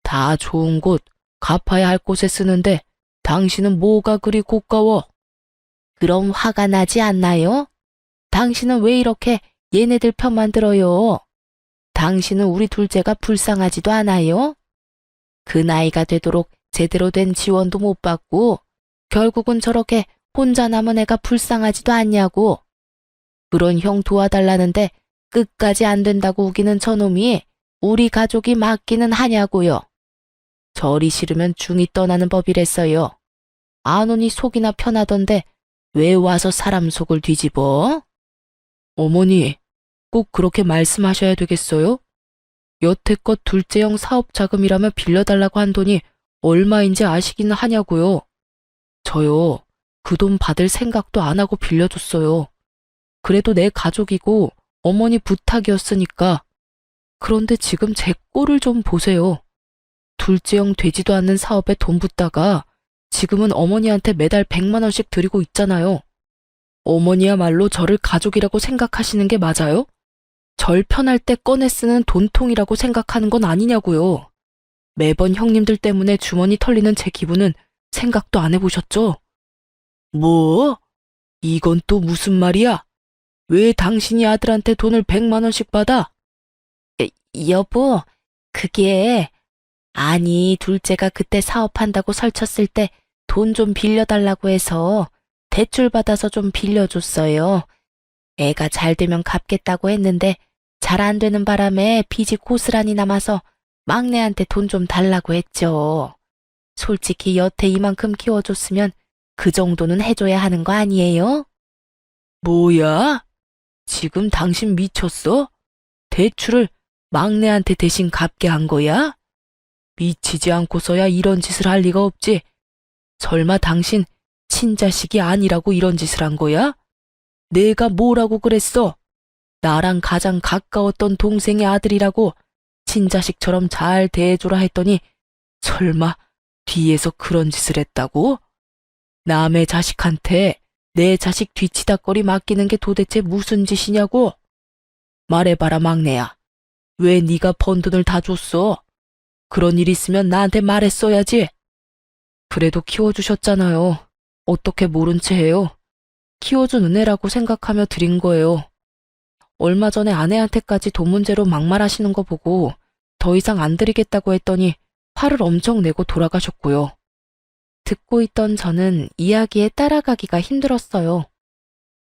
[SPEAKER 1] 다 좋은 곳, 갚아야 할 곳에 쓰는데 당신은 뭐가 그리 고가워? 그럼 화가 나지 않나요? 당신은 왜 이렇게 얘네들 편만 들어요? 당신은 우리 둘째가 불쌍하지도 않아요? 그 나이가 되도록 제대로 된 지원도 못 받고 결국은 저렇게 혼자 남은 애가 불쌍하지도 않냐고. 그런 형 도와달라는데 끝까지 안 된다고 우기는 저놈이 우리 가족이 맞기는 하냐고요. 저리 싫으면 중이 떠나는 법이랬어요. 안 오니 속이나 편하던데 왜 와서 사람 속을 뒤집어? 어머니, 꼭 그렇게 말씀하셔야 되겠어요? 여태껏 둘째 형 사업 자금이라며 빌려달라고 한 돈이 얼마인지 아시기는 하냐고요. 저요, 그 돈 받을 생각도 안 하고 빌려줬어요. 그래도 내 가족이고 어머니 부탁이었으니까. 그런데 지금 제 꼴을 좀 보세요. 둘째 형 되지도 않는 사업에 돈 붓다가 지금은 어머니한테 매달 100만 원씩 드리고 있잖아요. 어머니야말로 저를 가족이라고 생각하시는 게 맞아요? 절 편할 때 꺼내 쓰는 돈통이라고 생각하는 건 아니냐고요. 매번 형님들 때문에 주머니 털리는 제 기분은 생각도 안 해보셨죠? 뭐? 이건 또 무슨 말이야? 왜 당신이 아들한테 돈을 100만 원씩 받아? 여보, 그게 아니, 둘째가 그때 사업한다고 설쳤을 때 돈 좀 빌려달라고 해서 대출 받아서 좀 빌려줬어요. 애가 잘 되면 갚겠다고 했는데 잘 안 되는 바람에 빚이 고스란히 남아서 막내한테 돈 좀 달라고 했죠. 솔직히 여태 이만큼 키워줬으면 그 정도는 해줘야 하는 거 아니에요? 뭐야? 지금 당신 미쳤어? 대출을 막내한테 대신 갚게 한 거야? 미치지 않고서야 이런 짓을 할 리가 없지. 설마 당신 친자식이 아니라고 이런 짓을 한 거야? 내가 뭐라고 그랬어? 나랑 가장 가까웠던 동생의 아들이라고 친자식처럼 잘 대해줘라 했더니 설마 뒤에서 그런 짓을 했다고? 남의 자식한테 내 자식 뒤치다꺼리 맡기는 게 도대체 무슨 짓이냐고? 말해봐라 막내야. 왜 네가 번 돈을 다 줬어? 그런 일 있으면 나한테 말했어야지. 그래도 키워주셨잖아요. 어떻게 모른 채 해요? 키워준 은혜라고 생각하며 드린 거예요. 얼마 전에 아내한테까지 돈 문제로 막말하시는 거 보고 더 이상 안 드리겠다고 했더니 화를 엄청 내고 돌아가셨고요. 듣고 있던 저는 이야기에 따라가기가 힘들었어요.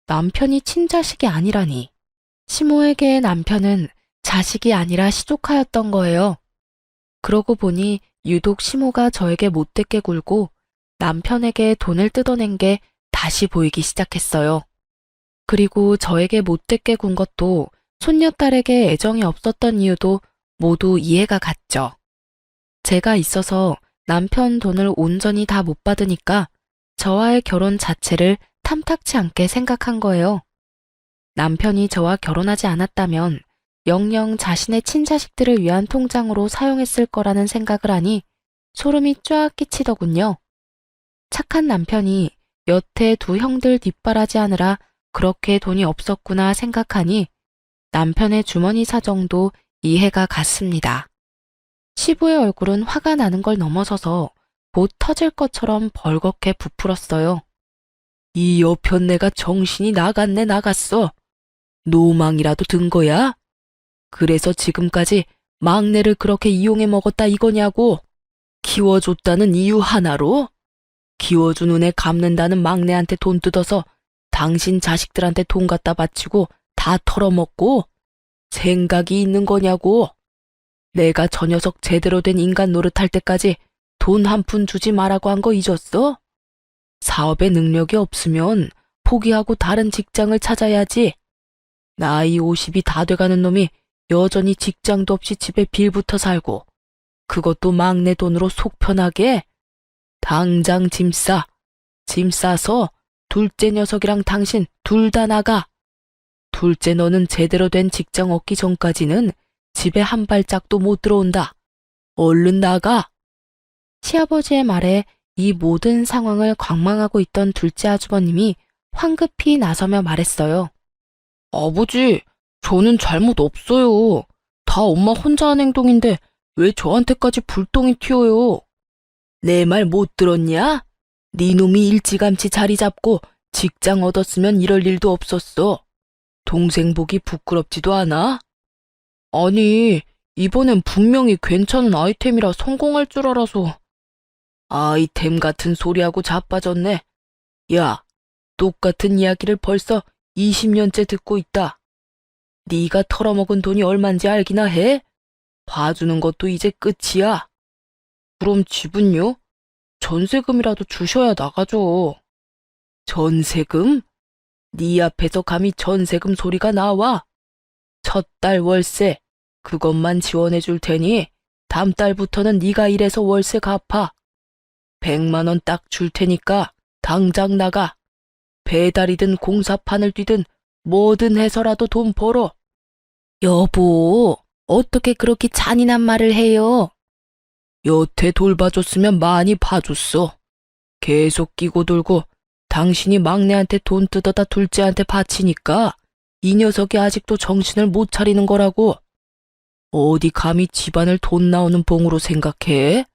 [SPEAKER 1] 남편이 친자식이 아니라니. 시모에게 남편은 자식이 아니라 시조카였던 거예요. 그러고 보니 유독 시모가 저에게 못되게 굴고 남편에게 돈을 뜯어낸 게 다시 보이기 시작했어요. 그리고 저에게 못되게 군 것도 손녀딸에게 애정이 없었던 이유도 모두 이해가 갔죠. 제가 있어서 남편 돈을 온전히 다 못 받으니까 저와의 결혼 자체를 탐탁치 않게 생각한 거예요. 남편이 저와 결혼하지 않았다면 영영 자신의 친자식들을 위한 통장으로 사용했을 거라는 생각을 하니 소름이 쫙 끼치더군요. 착한 남편이 여태 두 형들 뒷바라지하느라 그렇게 돈이 없었구나 생각하니 남편의 주머니 사정도 이해가 갔습니다. 시부의 얼굴은 화가 나는 걸 넘어서서 곧 터질 것처럼 벌겋게 부풀었어요. 이 여편네가 정신이 나갔네 나갔어. 노망이라도 든 거야? 그래서 지금까지 막내를 그렇게 이용해 먹었다 이거냐고? 키워줬다는 이유 하나로? 키워준 은혜 갚는다는 막내한테 돈 뜯어서 당신 자식들한테 돈 갖다 바치고 다 털어먹고 생각이 있는 거냐고? 내가 저 녀석 제대로 된 인간 노릇할 때까지 돈 한 푼 주지 말라고 한 거 잊었어? 사업에 능력이 없으면 포기하고 다른 직장을 찾아야지. 나이 50이 다 돼가는 놈이 여전히 직장도 없이 집에 빌붙어 살고 그것도 막내 돈으로 속 편하게? 당장 짐 싸. 짐 싸서 둘째 녀석이랑 당신 둘 다 나가. 둘째 너는 제대로 된 직장 얻기 전까지는 집에 한 발짝도 못 들어온다. 얼른 나가. 시아버지의 말에 이 모든 상황을 관망하고 있던 둘째 아주버님이 황급히 나서며 말했어요. 아버지, 저는 잘못 없어요. 다 엄마 혼자 한 행동인데 왜 저한테까지 불똥이 튀어요? 내 말 못 들었냐? 네 놈이 일찌감치 자리 잡고 직장 얻었으면 이럴 일도 없었어. 동생 보기 부끄럽지도 않아? 아니, 이번엔 분명히 괜찮은 아이템이라 성공할 줄 알아서. 아이템 같은 소리하고 자빠졌네. 야, 똑같은 이야기를 벌써 20년째 듣고 있다. 네가 털어먹은 돈이 얼만지 알기나 해? 봐주는 것도 이제 끝이야. 그럼 집은요? 전세금이라도 주셔야 나가죠. 전세금? 네 앞에서 감히 전세금 소리가 나와? 첫 달 월세, 그것만 지원해 줄 테니 다음 달부터는 네가 일해서 월세 갚아. 100만 원 딱 줄 테니까 당장 나가. 배달이든 공사판을 뛰든 뭐든 해서라도 돈 벌어. 여보, 어떻게 그렇게 잔인한 말을 해요? 여태 돌봐줬으면 많이 봐줬어. 계속 끼고 돌고 당신이 막내한테 돈 뜯어다 둘째한테 바치니까 이 녀석이 아직도 정신을 못 차리는 거라고. 어디 감히 집안을 돈 나오는 봉으로 생각해?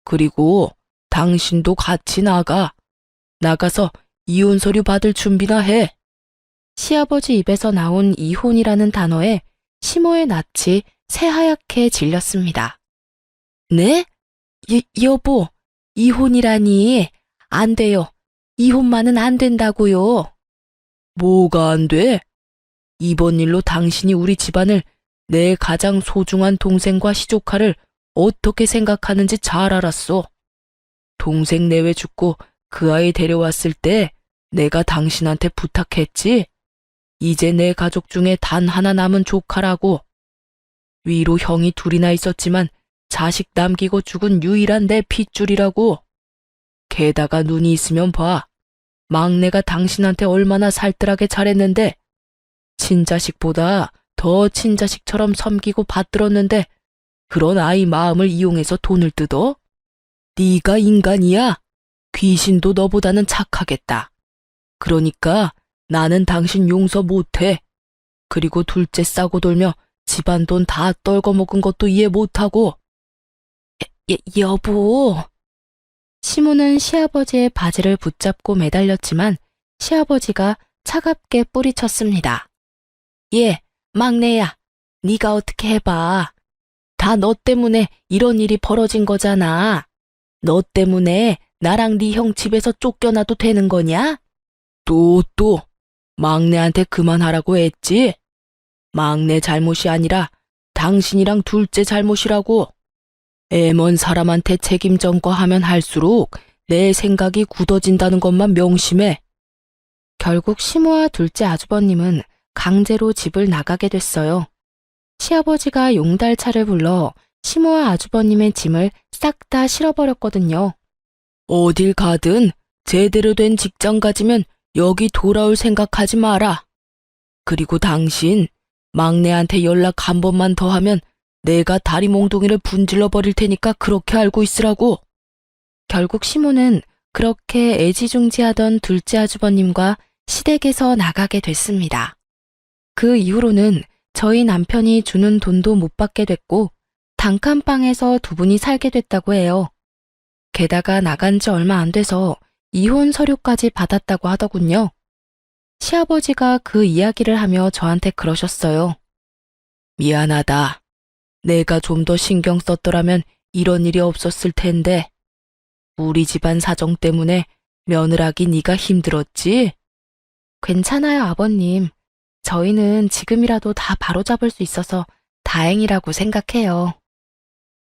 [SPEAKER 1] 그리고 당신도 같이 나가. 나가서 이혼 서류 받을 준비나 해. 시아버지 입에서 나온 이혼이라는 단어에 시모의 낯이 새하얗게 질렸습니다. 네? 여보, 이혼이라니. 안 돼요. 이혼만은 안 된다고요. 뭐가 안 돼? 이번 일로 당신이 우리 집안을 내 가장 소중한 동생과 시조카를 어떻게 생각하는지 잘 알았어. 동생 내외 죽고 그 아이 데려왔을 때 내가 당신한테 부탁했지? 이제 내 가족 중에 단 하나 남은 조카라고. 위로 형이 둘이나 있었지만 자식 남기고 죽은 유일한 내 핏줄이라고. 게다가 눈이 있으면 봐. 막내가 당신한테 얼마나 살뜰하게 잘했는데 친자식보다 더 친자식처럼 섬기고 받들었는데 그런 아이 마음을 이용해서 돈을 뜯어? 네가 인간이야? 귀신도 너보다는 착하겠다. 그러니까 나는 당신 용서 못해. 그리고 둘째 싸고 돌며 집안 돈 다 떨궈먹은 것도 이해 못하고. 여보. 시모는 시아버지의 바지를 붙잡고 매달렸지만 시아버지가 차갑게 뿌리쳤습니다. 예, 막내야. 네가 어떻게 해봐. 다 너 때문에 이런 일이 벌어진 거잖아. 너 때문에 나랑 네 형 집에서 쫓겨나도 되는 거냐? 또, 막내한테 그만하라고 했지? 막내 잘못이 아니라 당신이랑 둘째 잘못이라고. 애먼 사람한테 책임 전가하면 할수록 내 생각이 굳어진다는 것만 명심해. 결국 시모와 둘째 아주버님은 강제로 집을 나가게 됐어요. 시아버지가 용달차를 불러 시모와 아주버님의 짐을 싹 다 실어버렸거든요. 어딜 가든 제대로 된 직장 가지면 여기 돌아올 생각하지 마라. 그리고 당신 막내한테 연락 한 번만 더 하면 내가 다리 몽둥이를 분질러 버릴 테니까 그렇게 알고 있으라고. 결국 시모는 그렇게 애지중지하던 둘째 아주버님과 시댁에서 나가게 됐습니다. 그 이후로는 저희 남편이 주는 돈도 못 받게 됐고 단칸방에서 두 분이 살게 됐다고 해요. 게다가 나간 지 얼마 안 돼서 이혼 서류까지 받았다고 하더군요. 시아버지가 그 이야기를 하며 저한테 그러셨어요. 미안하다. 내가 좀 더 신경 썼더라면 이런 일이 없었을 텐데. 우리 집안 사정 때문에 며느라기 네가 힘들었지? 괜찮아요, 아버님. 저희는 지금이라도 다 바로잡을 수 있어서 다행이라고 생각해요.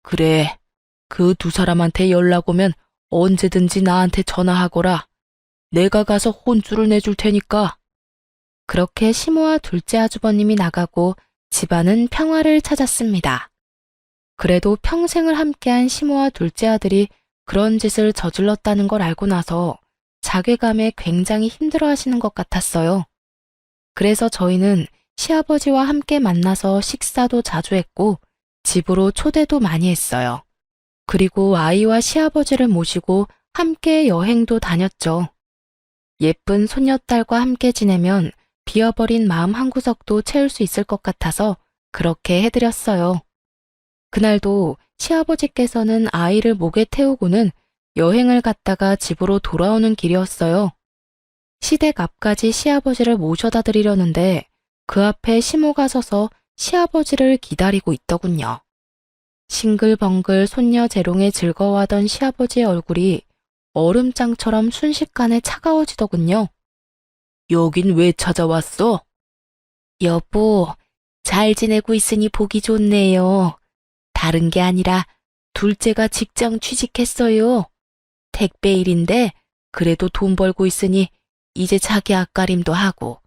[SPEAKER 1] 그래, 그 두 사람한테 연락 오면 언제든지 나한테 전화하거라. 내가 가서 혼쭐을 내줄 테니까. 그렇게 시모와 둘째 아주버님이 나가고 집안은 평화를 찾았습니다. 그래도 평생을 함께한 시모와 둘째 아들이 그런 짓을 저질렀다는 걸 알고 나서 자괴감에 굉장히 힘들어하시는 것 같았어요. 그래서 저희는 시아버지와 함께 만나서 식사도 자주 했고 집으로 초대도 많이 했어요. 그리고 아이와 시아버지를 모시고 함께 여행도 다녔죠. 예쁜 손녀딸과 함께 지내면 비어버린 마음 한구석도 채울 수 있을 것 같아서 그렇게 해드렸어요. 그날도 시아버지께서는 아이를 목에 태우고는 여행을 갔다가 집으로 돌아오는 길이었어요. 시댁 앞까지 시아버지를 모셔다 드리려는데 그 앞에 시모가 서서 시아버지를 기다리고 있더군요. 싱글벙글 손녀 재롱에 즐거워하던 시아버지의 얼굴이 얼음장처럼 순식간에 차가워지더군요. 여긴 왜 찾아왔어? 여보, 잘 지내고 있으니 보기 좋네요. 다른 게 아니라 둘째가 직장 취직했어요. 택배 일인데 그래도 돈 벌고 있으니 이제 자기 앞가림도 하고.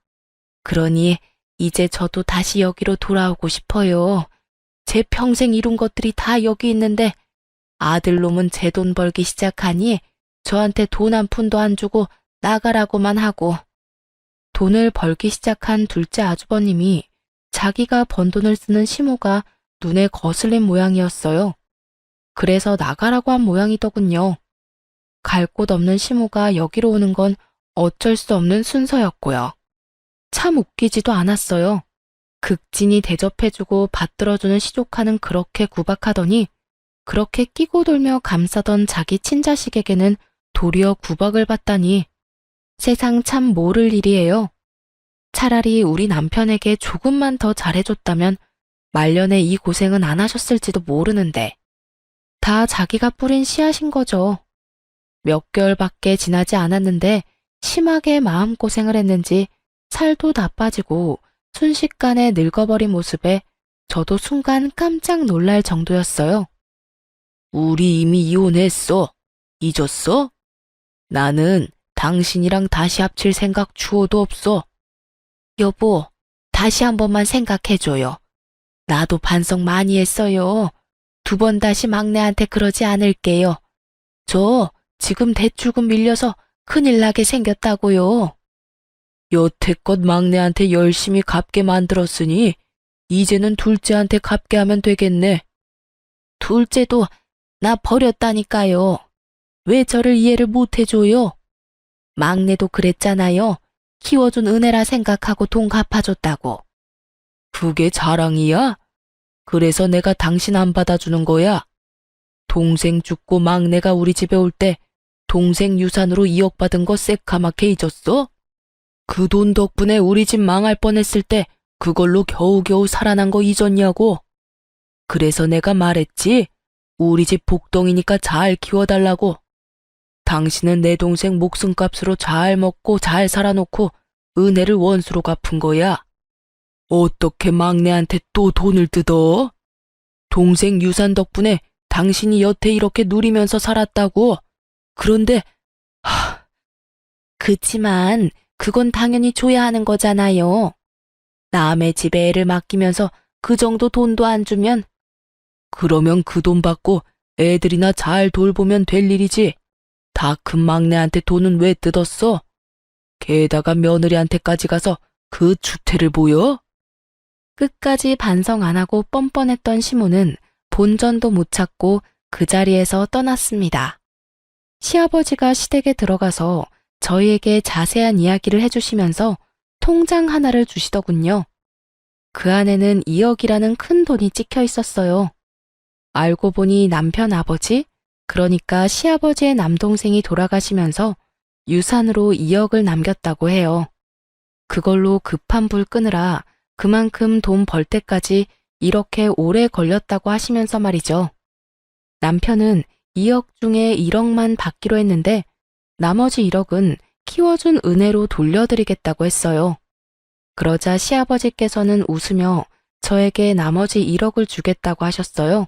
[SPEAKER 1] 그러니 이제 저도 다시 여기로 돌아오고 싶어요. 제 평생 이룬 것들이 다 여기 있는데 아들놈은 제 돈 벌기 시작하니 저한테 돈 한 푼도 안 주고 나가라고만 하고. 돈을 벌기 시작한 둘째 아주버님이 자기가 번 돈을 쓰는 시모가 눈에 거슬린 모양이었어요. 그래서 나가라고 한 모양이더군요. 갈 곳 없는 시모가 여기로 오는 건 어쩔 수 없는 순서였고요. 참 웃기지도 않았어요. 극진히 대접해주고 받들어주는 시조카는 그렇게 구박하더니 그렇게 끼고 돌며 감싸던 자기 친자식에게는 도리어 구박을 받다니 세상 참 모를 일이에요. 차라리 우리 남편에게 조금만 더 잘해줬다면 말년에 이 고생은 안 하셨을지도 모르는데 다 자기가 뿌린 씨앗인 거죠. 몇 개월밖에 지나지 않았는데 심하게 마음고생을 했는지 살도 다 빠지고 순식간에 늙어버린 모습에 저도 순간 깜짝 놀랄 정도였어요. 우리 이미 이혼했어. 잊었어? 나는 당신이랑 다시 합칠 생각 추호도 없어. 여보, 다시 한 번만 생각해줘요. 나도 반성 많이 했어요. 2번 다시 막내한테 그러지 않을게요. 저 지금 대출금 밀려서 큰일 나게 생겼다고요. 여태껏 막내한테 열심히 갚게 만들었으니 이제는 둘째한테 갚게 하면 되겠네. 둘째도 나 버렸다니까요. 왜 저를 이해를 못 해줘요? 막내도 그랬잖아요. 키워준 은혜라 생각하고 돈 갚아줬다고. 그게 자랑이야? 그래서 내가 당신 안 받아주는 거야. 동생 죽고 막내가 우리 집에 올 때 동생 유산으로 2억 받은 거 새카맣게 잊었어? 그 돈 덕분에 우리 집 망할 뻔했을 때 그걸로 겨우겨우 살아난 거 잊었냐고. 그래서 내가 말했지. 우리 집 복덩이니까 잘 키워달라고. 당신은 내 동생 목숨값으로 잘 먹고 잘 살아놓고 은혜를 원수로 갚은 거야. 어떻게 막내한테 또 돈을 뜯어? 동생 유산 덕분에 당신이 여태 이렇게 누리면서 살았다고. 그런데 그치만 그건 당연히 줘야 하는 거잖아요. 남의 집에 애를 맡기면서 그 정도 돈도 안 주면 그러면 그 돈 받고 애들이나 잘 돌보면 될 일이지. 다 큰 막내한테 돈은 왜 뜯었어? 게다가 며느리한테까지 가서 그 추태를 보여? 끝까지 반성 안 하고 뻔뻔했던 시모는 본전도 못 찾고 그 자리에서 떠났습니다. 시아버지가 시댁에 들어가서 저희에게 자세한 이야기를 해주시면서 통장 하나를 주시더군요. 그 안에는 2억이라는 큰 돈이 찍혀 있었어요. 알고 보니 남편 아버지, 그러니까 시아버지의 남동생이 돌아가시면서 유산으로 2억을 남겼다고 해요. 그걸로 급한 불 끄느라 그만큼 돈 벌 때까지 이렇게 오래 걸렸다고 하시면서 말이죠. 남편은 2억 중에 1억만 받기로 했는데 나머지 1억은 키워준 은혜로 돌려드리겠다고 했어요. 그러자 시아버지께서는 웃으며 저에게 나머지 1억을 주겠다고 하셨어요.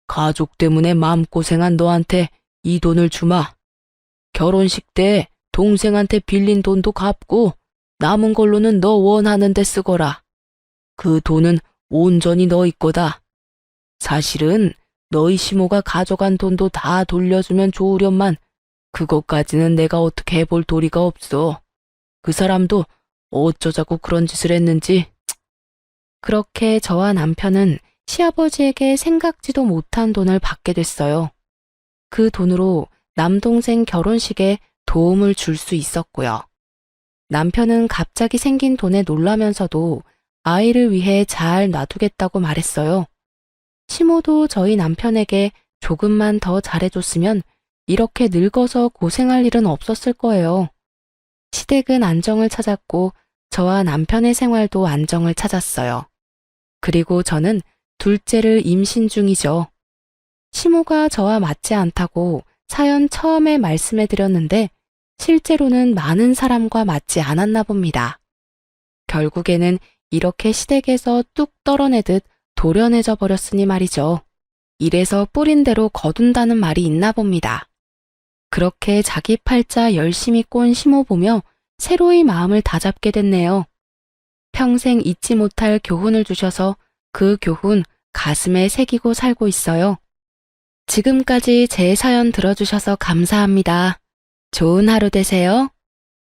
[SPEAKER 1] 가족 때문에 마음고생한 너한테 이 돈을 주마. 결혼식 때 동생한테 빌린 돈도 갚고 남은 걸로는 너 원하는 데 쓰거라. 그 돈은 온전히 너희 거다. 사실은 너희 시모가 가져간 돈도 다 돌려주면 좋으련만 그것까지는 내가 어떻게 해볼 도리가 없어. 그 사람도 어쩌자고 그런 짓을 했는지. 그렇게 저와 남편은 시아버지에게 생각지도 못한 돈을 받게 됐어요. 그 돈으로 남동생 결혼식에 도움을 줄 수 있었고요. 남편은 갑자기 생긴 돈에 놀라면서도 아이를 위해 잘 놔두겠다고 말했어요. 시모도 저희 남편에게 조금만 더 잘해줬으면 이렇게 늙어서 고생할 일은 없었을 거예요. 시댁은 안정을 찾았고 저와 남편의 생활도 안정을 찾았어요. 그리고 저는 둘째를 임신 중이죠. 시모가 저와 맞지 않다고 사연 처음에 말씀해 드렸는데 실제로는 많은 사람과 맞지 않았나 봅니다. 결국에는 이렇게 시댁에서 뚝 떨어내듯 도련해져 버렸으니 말이죠. 이래서 뿌린 대로 거둔다는 말이 있나 봅니다. 그렇게 자기 팔자 열심히 꼰 시모 보며 새로이 마음을 다잡게 됐네요. 평생 잊지 못할 교훈을 주셔서 그 교훈 가슴에 새기고 살고 있어요. 지금까지 제 사연 들어주셔서 감사합니다. 좋은 하루 되세요.